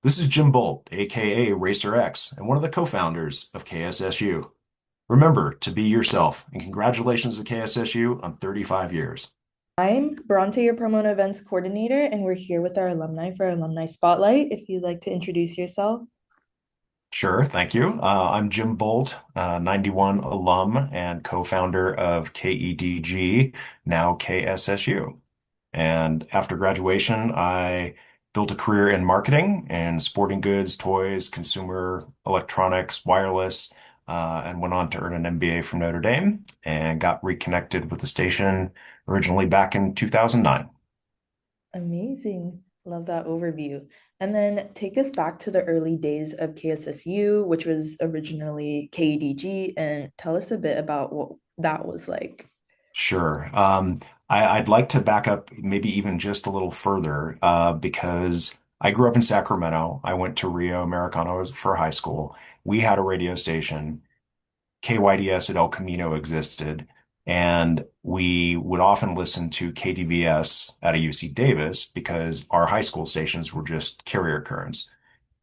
This is Jim Bolt, aka Racer X, and one of the co-founders of KSSU. Remember to be yourself, and congratulations to KSSU on 35 years. I'm Bronte, your promo and events coordinator, and we're here with our alumni for our alumni spotlight. If you'd like to introduce yourself. Sure, thank you. I'm Jim Bolt, 91 alum and co-founder of KEDG, now KSSU. And after graduation, I built a career in marketing and sporting goods, toys, consumer electronics, wireless, and went on to earn an MBA from Notre Dame and got reconnected with the station originally back in 2009. Amazing. Love that overview. And then take us back to the early days of KSSU, which was originally KEDG, and tell us a bit about what that was like. Sure. I'd like to back up maybe even just a little further because I grew up in Sacramento. I went to Rio Americano for high school. We had a radio station. KYDS at El Camino existed, and we would often listen to KDVS at a UC Davis because our high school stations were just carrier currents.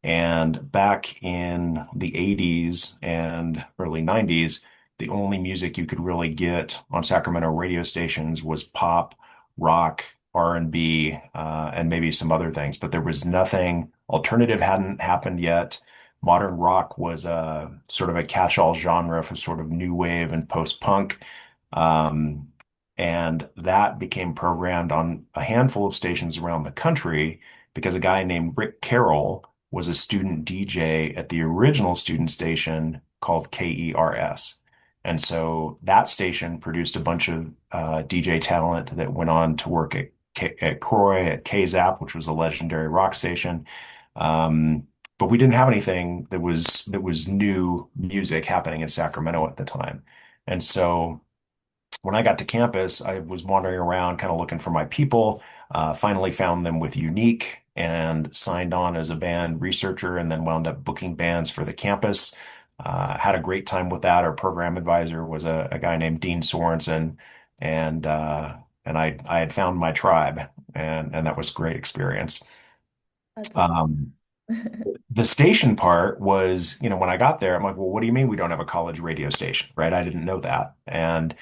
And back in the 80s and early 90s, the only music you could really get on Sacramento radio stations was pop, rock, R&B, and maybe some other things. But there was nothing, alternative hadn't happened yet. Modern rock was a sort of a catch-all genre for sort of new wave and post-punk. Um, and that became programmed on a handful of stations around the country because a guy named Rick Carroll was a student DJ at the original student station called KERS. And so that station produced a bunch of DJ talent that went on to work at Croy, at KZAP, which was a legendary rock station. Um, but we didn't have anything that was new music happening in Sacramento at the time. And so when I got to campus, I was wandering around kind of looking for my people, finally found them with Unique and signed on as a band researcher and then wound up booking bands for the campus. Had a great time with that. Our program advisor was a guy named Dean Sorensen, and I had found my tribe, and that was a great experience. That's Um, awesome. the station part was, when I got there, I'm like, well, what do you mean we don't have a college radio station, right? I didn't know that. And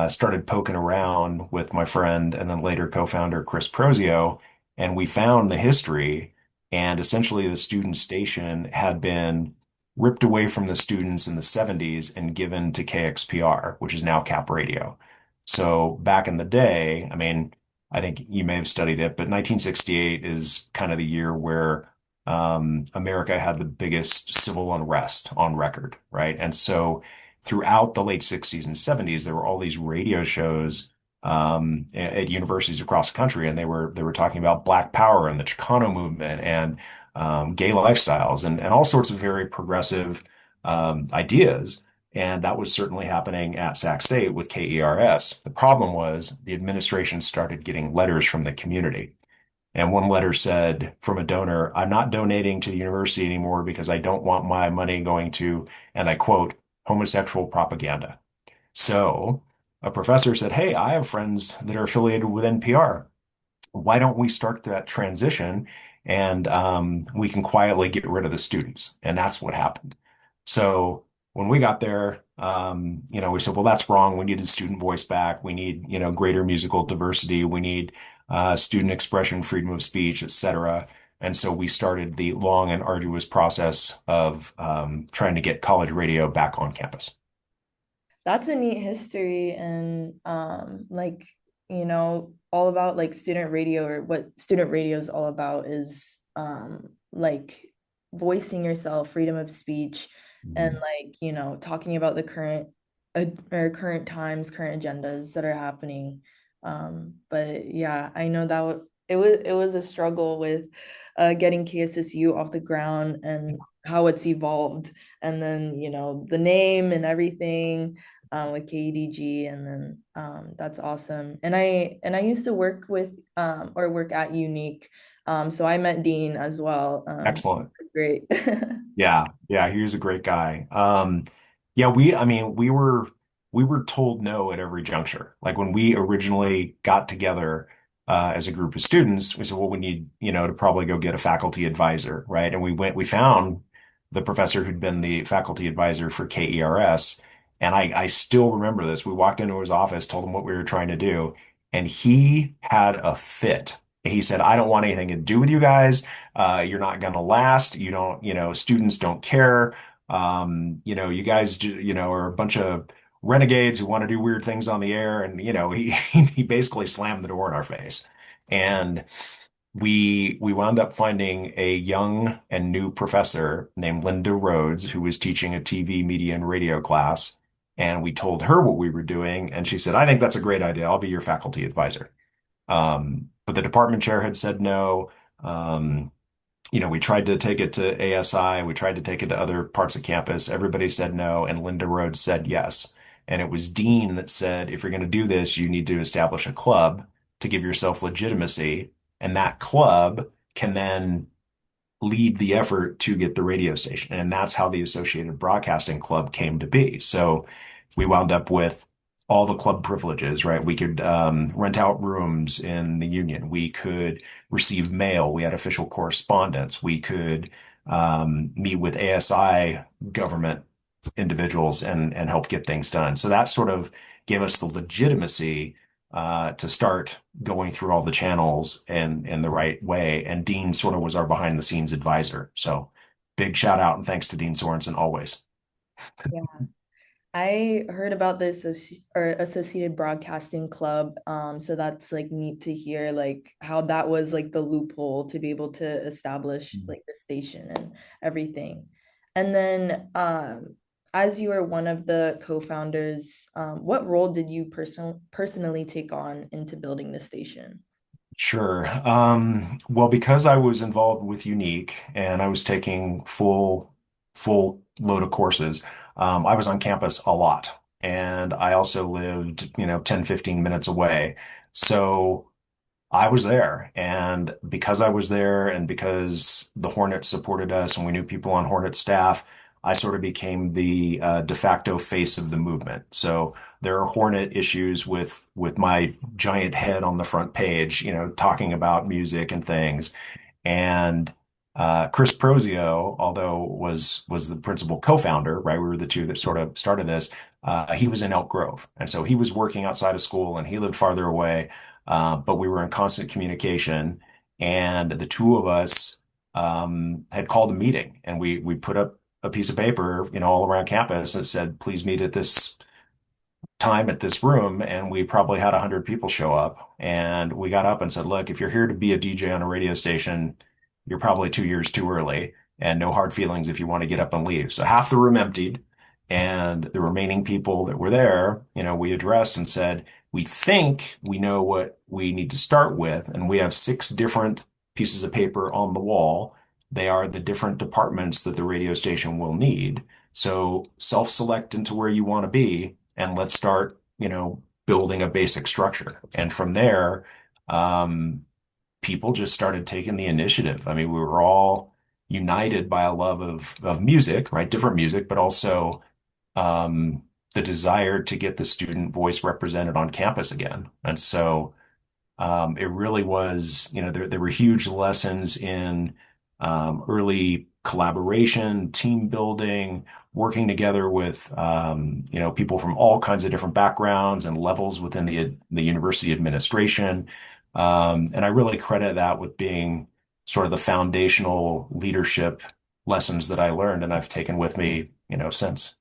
started poking around with my friend and then later co-founder Chris Prozio, and we found the history. And essentially, the student station had been ripped away from the students in the 70s and given to KXPR, which is now Cap Radio. So back in the day, I mean, I think you may have studied it, but 1968 is kind of the year where America had the biggest civil unrest on record, right? And so throughout the late 60s and 70s, there were all these radio shows at universities across the country, and they were talking about Black Power and the Chicano movement and gay lifestyles and all sorts of very progressive ideas. And that was certainly happening at Sac State with KERS. The problem was the administration started getting letters from the community. And one letter said from a donor, I'm not donating to the university anymore because I don't want my money going to, and I quote, homosexual propaganda. So a professor said, hey, I have friends that are affiliated with NPR. Why don't we start that transition and we can quietly get rid of the students? And that's what happened. So when we got there, we said, well, that's wrong. We need the student voice back. We need, greater musical diversity. We need student expression, freedom of speech, et cetera. And so we started the long and arduous process of trying to get college radio back on campus. That's a neat history and like all about like student radio, or what student radio is all about is like voicing yourself, freedom of speech, and Mhm. like talking about the current or current times, current agendas that are happening. But yeah, I know that it was a struggle with getting KSSU off the ground and how it's evolved, and then the name and everything with KDG, and then that's awesome. And I used to work with or work at Unique, so I met Dean as well. Excellent. Great. Yeah, yeah, he was a great guy. Yeah, I mean, we were told no at every juncture. Like when we originally got together, as a group of students, we said, well, we need, to probably go get a faculty advisor, right? And we found the professor who'd been the faculty advisor for KERS. And I still remember this. We walked into his office, told him what we were trying to do, and he had a fit. He said, I don't want anything to do with you guys. You're not going to last. You don't, students don't care. You guys, are a bunch of renegades who want to do weird things on the air. And, he basically slammed the door in our face. And we wound up finding a young and new professor named Linda Rhodes, who was teaching a TV, media, and radio class. And we told her what we were doing. And she said, I think that's a great idea. I'll be your faculty advisor. But the department chair had said no. Um, we tried to take it to ASI, we tried to take it to other parts of campus. Everybody said no, and Linda Rhodes said yes. And it was Dean that said, if you're going to do this, you need to establish a club to give yourself legitimacy. And that club can then lead the effort to get the radio station. And that's how the Associated Broadcasting Club came to be. So we wound up with all the club privileges, right? We could rent out rooms in the union. We could receive mail. We had official correspondence. We could meet with ASI government individuals and help get things done. So that sort of gave us the legitimacy to start going through all the channels and in the right way. And Dean sort of was our behind the scenes advisor. So big shout out and thanks to Dean Sorensen always. Yeah. I heard about this Associated Broadcasting Club. So that's like neat to hear like how that was like the loophole to be able to establish like the station and everything. And then as you were one of the co-founders, what role did you personally take on into building the station? Sure. Well, because I was involved with Unique and I was taking full load of courses, I was on campus a lot. And I also lived, 10, 15 minutes away. So I was there. And because I was there and because the Hornets supported us and we knew people on Hornet staff, I sort of became the de facto face of the movement. So there are Hornet issues with my giant head on the front page, talking about music and things. And Chris Prozio, although was the principal co-founder, right? We were the two that sort of started this. He was in Elk Grove, and so he was working outside of school, and he lived farther away. But we were in constant communication, and the two of us had called a meeting, and we put up a piece of paper, all around campus that said, "Please meet at this time at this room," and we probably had 100 people show up. And we got up and said, look, if you're here to be a DJ on a radio station, you're probably 2 years too early, and no hard feelings if you want to get up and leave. So half the room emptied, and the remaining people that were there, we addressed and said, we think we know what we need to start with, and we have 6 different pieces of paper on the wall. They are the different departments that the radio station will need. So self-select into where you want to be, and let's start, building a basic structure. And from there, um, people just started taking the initiative. I mean, we were all united by a love of music, right? Different music, but also the desire to get the student voice represented on campus again. And so it really was, there were huge lessons in early collaboration, team building, working together with, people from all kinds of different backgrounds and levels within the university administration. And I really credit that with being sort of the foundational leadership lessons that I learned and I've taken with me, since.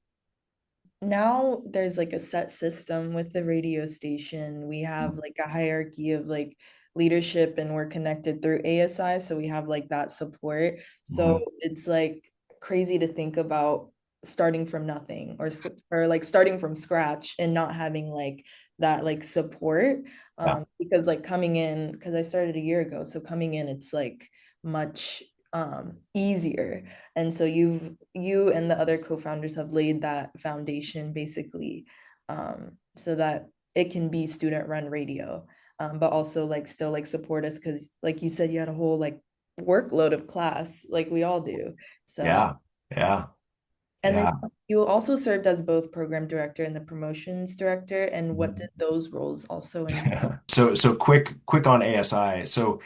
Now there's like a set system with the radio station. We have like a hierarchy of like leadership and we're connected through ASI. So we have like that support. So Mhm. it's like crazy to think about starting from nothing or like starting from scratch and not having like that like support. Yeah. Because like coming in, because I started a year ago. So coming in, it's like much easier. And so you and the other co-founders have laid that foundation basically, so that it can be student run radio, but also like still like support us because like you said, you had a whole like workload of class like we all do. So Yeah. Yeah. And then Yeah. you also served as both program director and the promotions director. And what did those roles also entail? So quick on ASI. So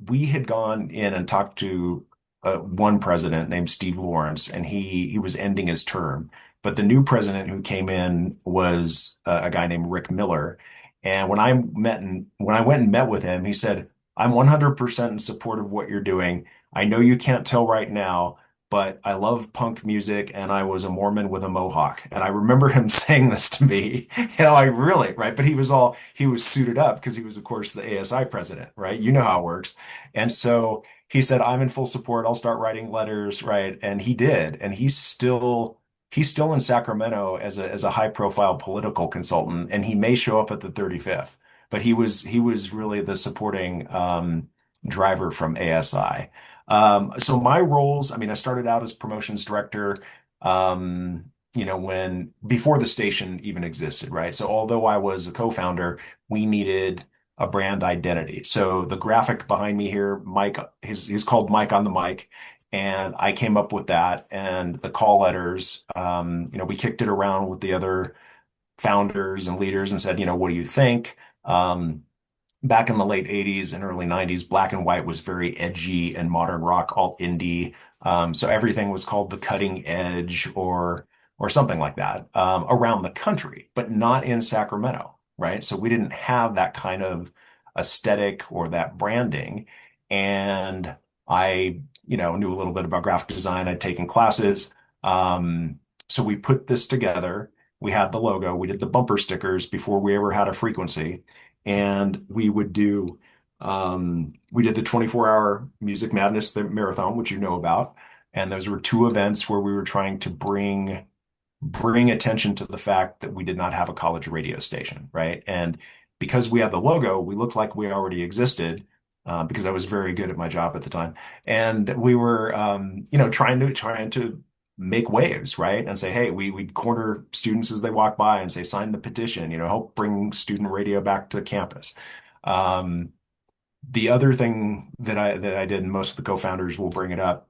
we had gone in and talked to one president named Steve Lawrence, and he was ending his term. But the new president who came in was a guy named Rick Miller. And when I went and met with him, he said, "I'm 100% in support of what you're doing. I know you can't tell right now, but I love punk music and I was a Mormon with a mohawk." And I remember him saying this to me, I really, right? But he was suited up because he was, of course, the ASI president, right? You know how it works. And so he said, "I'm in full support. I'll start writing letters," right? And he did. And he's still in Sacramento as a high profile political consultant, and he may show up at the 35th. But he was really the supporting driver from ASI. So my roles, I mean, I started out as promotions director, when before the station even existed, right? So although I was a co-founder, we needed a brand identity. So the graphic behind me here, Mike, he's called Mike on the mic. And I came up with that and the call letters. We kicked it around with the other founders and leaders and said, what do you think? Back in the late 80s and early 90s, black and white was very edgy and modern rock, alt indie. So everything was called the cutting edge or something like that around the country, but not in Sacramento, right? So we didn't have that kind of aesthetic or that branding. And I, knew a little bit about graphic design. I'd taken classes. Um, so we put this together. We had the logo. We did the bumper stickers before we ever had a frequency and we did the 24-hour Music Madness the marathon, which you know about. And those were two events where we were trying to bring attention to the fact that we did not have a college radio station, right? And because we had the logo, we looked like we already existed, because I was very good at my job at the time. And we were, trying to make waves, right? And say, hey, we'd corner students as they walk by and say, sign the petition, help bring student radio back to campus. Um, the other thing that I did, and most of the co-founders will bring it up,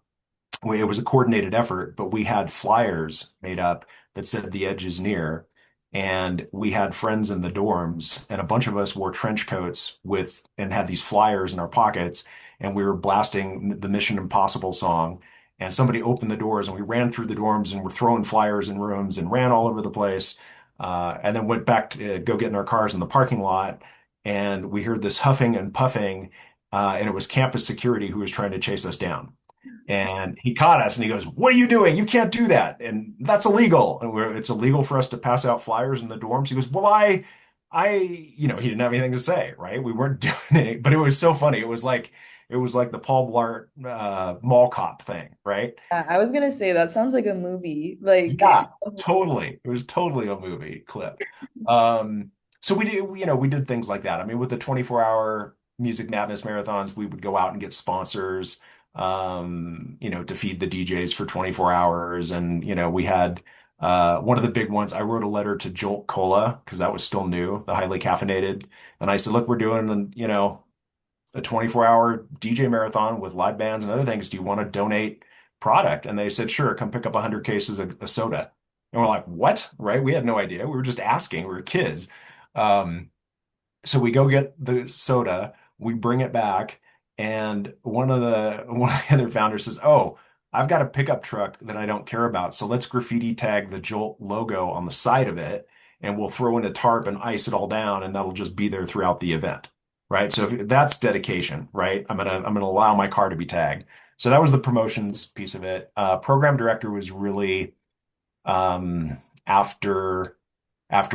it was a coordinated effort, but we had flyers made up that said the edge is near. And we had friends in the dorms, and a bunch of us wore trench coats and had these flyers in our pockets, and we were blasting the Mission Impossible song. And somebody opened the doors, and we ran through the dorms and were throwing flyers in rooms and ran all over the place. And then went back to go get in our cars in the parking lot. And we heard this huffing and puffing, and it was campus security who was trying to chase us down. And he caught us and he goes, "What are you doing? You can't do that. And that's illegal." And it's illegal for us to pass out flyers in the dorms. He goes, "Well, he didn't have anything to say, right? We weren't doing it, but it was so funny. It was like the Paul Blart, mall cop thing, right? Yeah, I was gonna say that sounds like a movie. Like, Yeah, totally. It was totally a movie clip. Um, so we did things like that. I mean, with the 24-hour Music Madness marathons, we would go out and get sponsors, to feed the DJs for 24 hours. And, we had one of the big ones. I wrote a letter to Jolt Cola because that was still new, the highly caffeinated. And I said, look, we're doing, a 24-hour DJ marathon with live bands and other things. Do you want to donate product? And they said, sure, come pick up 100 cases of soda. And we're like, what? Right? We had no idea. We were just asking. We were kids. Um, so we go get the soda, we bring it back, and one of the other founders says, "Oh, I've got a pickup truck that I don't care about, so let's graffiti tag the Jolt logo on the side of it, and we'll throw in a tarp and ice it all down, and that'll just be there throughout the event." Right? So that's dedication, right? I'm gonna allow my car to be tagged. So that was the promotions piece of it. Program director was really um, after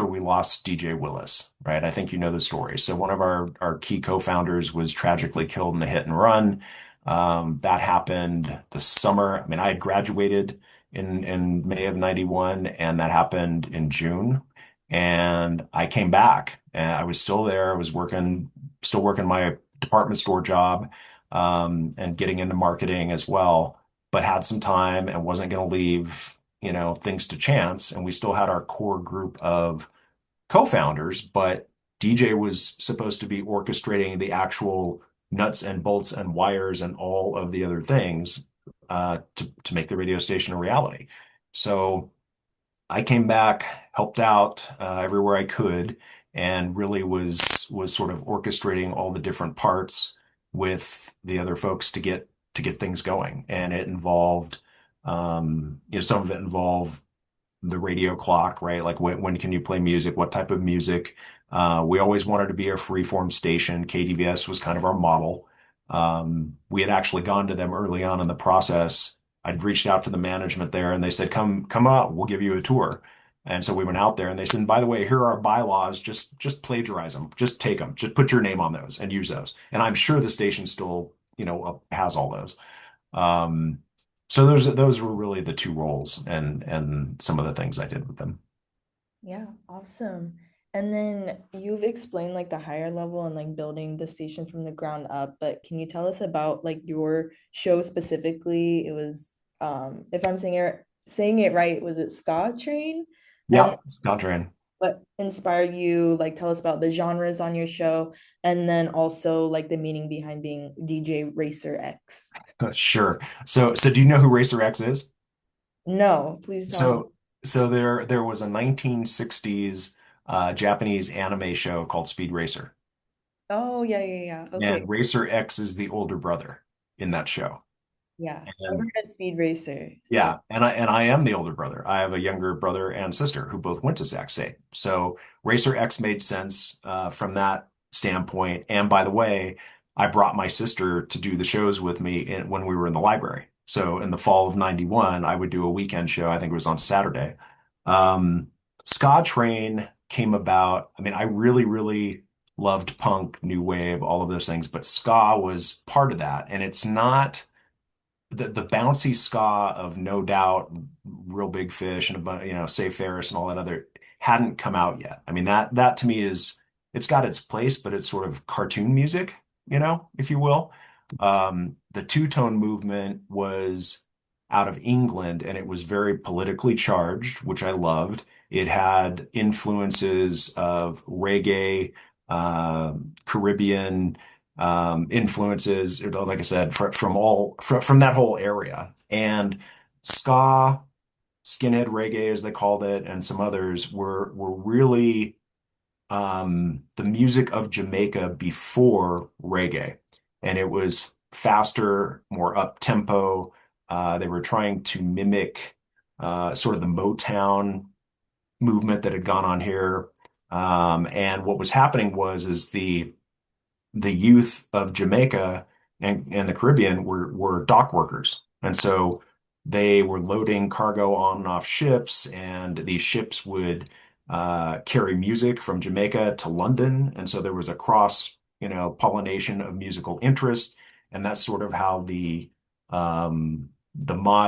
we lost DJ Willis, right? I think you know the story. So one of our key co-founders was tragically killed in a hit and run. That happened the summer. I mean, I had graduated in May of 91, and that happened in June. And I came back, and I was still there. I was still working my department store job, and getting into marketing as well, but had some time and wasn't going to leave, things to chance. And we still had our core group of co-founders, but DJ was supposed to be orchestrating the actual nuts and bolts and wires and all of the other things, to make the radio station a reality. So I came back, helped out everywhere I could, and really was sort of orchestrating all the different parts with the other folks to get things going. And it involved, some of it involved the radio clock, right? Like when can you play music? What type of music? We always wanted to be a freeform station. KDVS was kind of our model. We had actually gone to them early on in the process. I'd reached out to the management there and they said, come out, we'll give you a tour. And so we went out there and they said, by the way, here are our bylaws. Just plagiarize them. Just take them. Just put your name on those and use those. And I'm sure the station still, has all those. Um, so those were really the two roles and some of the things I did with them. Yeah, awesome. And then you've explained like the higher level and like building the station from the ground up, but can you tell us about like your show specifically? It was if I'm saying it right, was it Ska Train? And Yeah, Scott Drain. what inspired you? Like tell us about the genres on your show and then also like the meaning behind being DJ Racer X. Sure. So do you know who Racer X is? No, please tell me. So so there was a 1960s Japanese anime show called Speed Racer, Oh, yeah, yeah, yeah. Okay. and Racer X is the older brother in that show. Yeah. I've And heard of Speed Racer. So yeah, and I am the older brother. I have a younger brother and sister who both went to Sac State. So Racer X made sense from that standpoint. And by the way, I brought my sister to do the shows with me when we were in the library. So in the fall of '91, I would do a weekend show. I think it was on Saturday. Um, Ska Train came about. I mean, I really, really loved punk, new wave, all of those things, but ska was part of that. And it's not the bouncy ska of No Doubt, Real Big Fish, and a bunch, Say Ferris and all that other hadn't come out yet. I mean that to me is it's got its place, but it's sort of cartoon music, if you will. The two-tone movement was out of England and it was very politically charged, which I loved. It had influences of reggae, Caribbean influences, like I said, from that whole area. And ska, skinhead reggae, as they called it, and some others were really the music of Jamaica before reggae, and it was faster, more up tempo. They were trying to mimic sort of the Motown movement that had gone on here. And what was happening was is the youth of Jamaica and the Caribbean were dock workers. And so they were loading cargo on and off ships, and these ships would carry music from Jamaica to London. And so there was a cross, pollination of musical interest. And that's sort of how the mod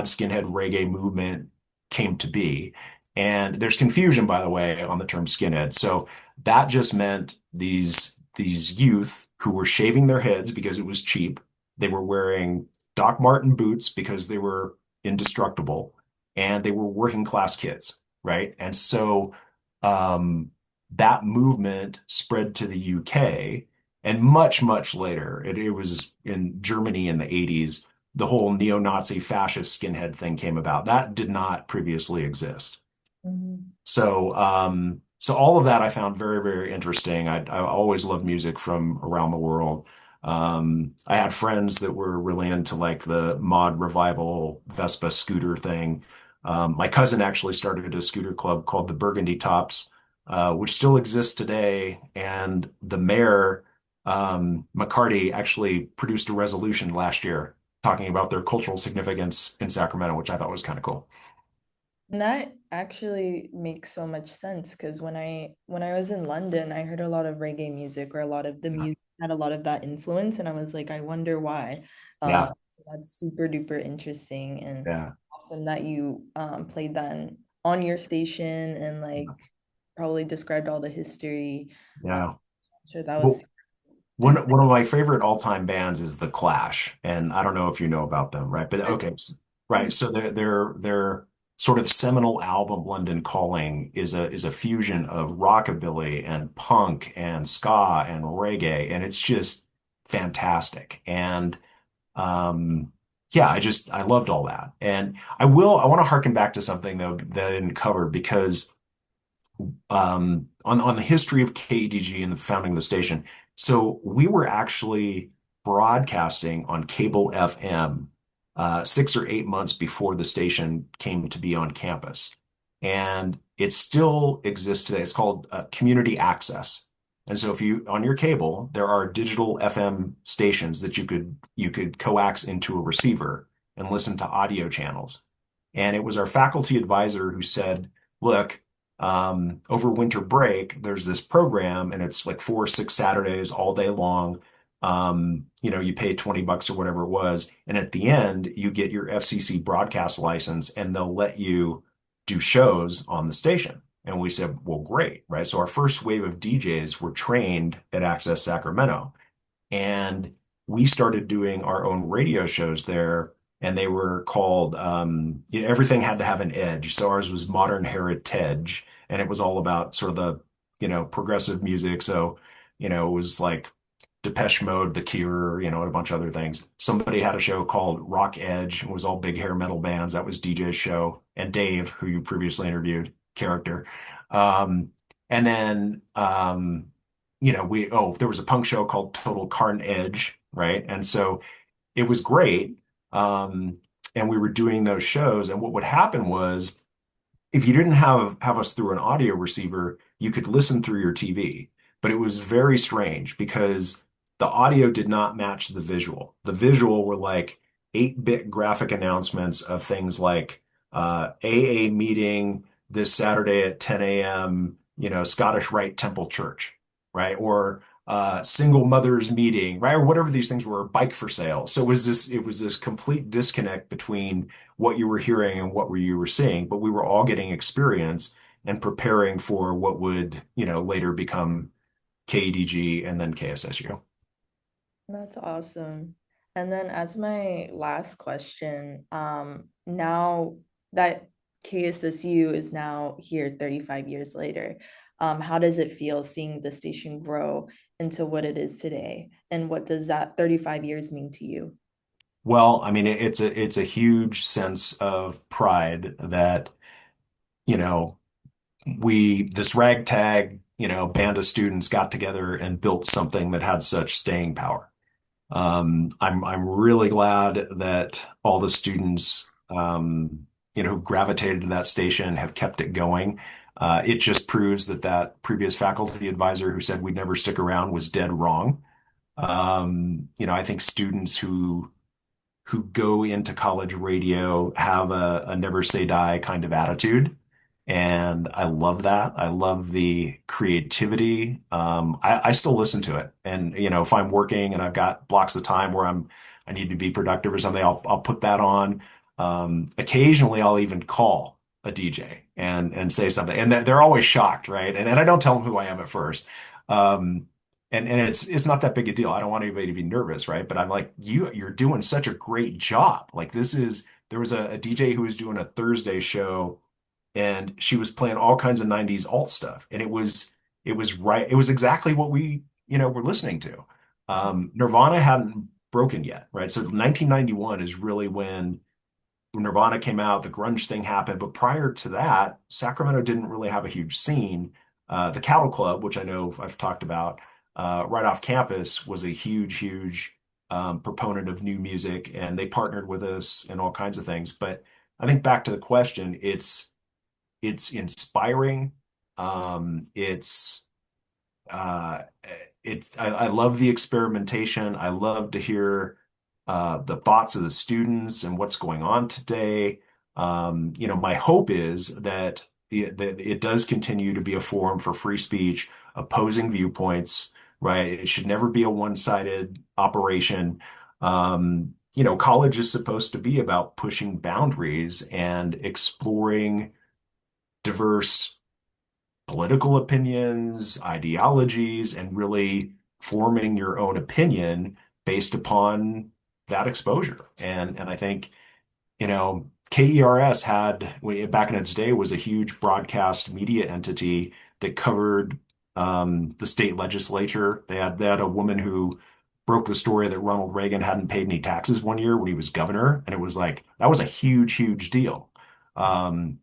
skinhead reggae movement came to be. And there's confusion, by the way, on the term skinhead. So that just meant these youth who were shaving their heads because it was cheap. They were wearing Doc Marten boots because they were indestructible, and they were working class kids, right? And so um, that movement spread to the UK, and much, much later, it was in Germany in the 80s, the whole neo-Nazi fascist skinhead thing came about. That did not previously exist. Mhm. So all of that I found very, very interesting. I always loved music from around the world. I had friends that were really into like the mod revival Vespa scooter thing. My cousin actually started a scooter club called the Burgundy Tops, which still exists today. And the mayor, McCarty, actually produced a resolution last year talking about their cultural significance in Sacramento, which I thought was kind of cool. And that actually makes so much sense because when I was in London, I heard a lot of reggae music or a lot of the music had a lot of that influence, and I was like, I wonder why. Uh, Yeah, that's super duper interesting and yeah, awesome that you played that on your station and like probably described all the history. yeah. I'm sure that was Well, one of my favorite all-time bands is The Clash, and I don't know if you know about them, right? But okay, right. So their sort of seminal album, London Calling, is a fusion of rockabilly and punk and ska and reggae, and it's just fantastic. And um, yeah, I loved all that. And I want to harken back to something though that I didn't cover because on the history of KDG and the founding of the station. So we were actually broadcasting on cable FM 6 or 8 months before the station came to be on campus, and it still exists today. It's called community access. And so if you on your cable, there are digital FM stations that you could coax into a receiver and listen to audio channels. And it was our faculty advisor who said, look, over winter break, there's this program and it's like 4 or 6 Saturdays all day long. You pay $20 or whatever it was. And at the end, you get your FCC broadcast license and they'll let you do shows on the station. And we said, well, great, right? So our first wave of DJs were trained at Access Sacramento. And we started doing our own radio shows there, and they were called everything had to have an edge. So ours was Modern Heritage, and it was all about sort of the, progressive music. So, it was like Depeche Mode, The Cure, and a bunch of other things. Somebody had a show called Rock Edge. It was all big hair metal bands. That was DJ's show. And Dave, who you previously interviewed, character. Um, and then there was a punk show called Total Carnage, right? And so it was great. Um, and we were doing those shows. And what would happen was if you didn't have us through an audio receiver, you could listen through your TV. But it was very strange because the audio did not match the visual. The visual were like 8-bit graphic announcements of things like AA meeting this Saturday at 10 a.m., Scottish Rite Temple Church, right? Or single mothers meeting, right? Or whatever these things were, bike for sale. So it was this complete disconnect between what you were hearing and what you were seeing, but we were all getting experience and preparing for what would, later become KDG and then KSSU. That's awesome. And then as my last question, now that KSSU is now here 35 years later, how does it feel seeing the station grow into what it is today? And what does that 35 years mean to you? Well, I mean, it's a huge sense of pride that, you know, this ragtag, band of students got together and built something that had such staying power. I'm really glad that all the students, who gravitated to that station have kept it going. It just proves that previous faculty advisor who said we'd never stick around was dead wrong. I think students who go into college radio have a never say die kind of attitude. And I love that. I love the creativity. I still listen to it. And, if I'm working and I've got blocks of time where I need to be productive or something, I'll put that on. Occasionally I'll even call a DJ and say something. And they're always shocked, right? And I don't tell them who I am at first. Um, and it's not that big a deal. I don't want anybody to be nervous, right? But I'm like, you're doing such a great job. Like there was a DJ who was doing a Thursday show and she was playing all kinds of 90s alt stuff. And it was exactly what we, were listening to. Nirvana hadn't broken yet, right? So 1991 is really when Nirvana came out, the grunge thing happened. But prior to that, Sacramento didn't really have a huge scene. The Cattle Club, which I know I've talked about, right off campus, was a huge proponent of new music, and they partnered with us and all kinds of things. But I think back to the question, it's inspiring. It's uh, I love the experimentation. I love to hear the thoughts of the students and what's going on today. My hope is that it does continue to be a forum for free speech, opposing viewpoints, right? It should never be a one-sided operation. College is supposed to be about pushing boundaries and exploring diverse political opinions, ideologies, and really forming your own opinion based upon that exposure. And I think, KERS back in its day was a huge broadcast media entity that covered the state legislature. They had a woman who broke the story that Ronald Reagan hadn't paid any taxes one year when he was governor, and it was like that was a huge, huge deal. Um,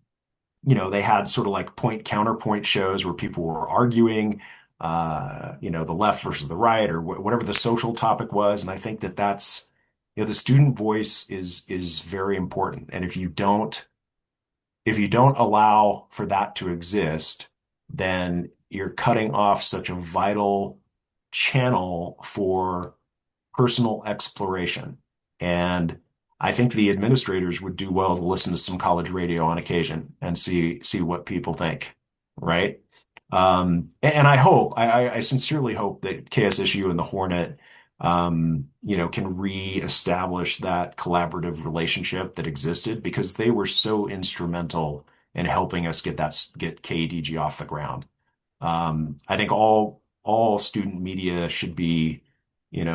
they had sort of like point counterpoint shows where people were arguing, the left versus the right, or whatever the social topic was. And I think that the student voice is very important. And if you don't allow for that to exist, then you're cutting off such a vital channel for personal exploration. And I think the administrators would do well to listen to some college radio on occasion and see what people think, right? And I sincerely hope that KSSU and the Hornet, can reestablish that collaborative relationship that existed because they were so instrumental in helping us get KDG off the ground. I think all student media should be,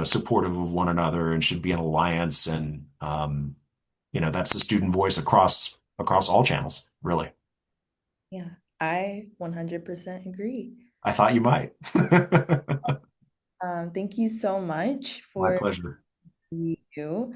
supportive of one another and should be an alliance. And that's the student voice across all channels, really. Yeah, I 100% agree. I thought you might. Thank you so much My for pleasure. you.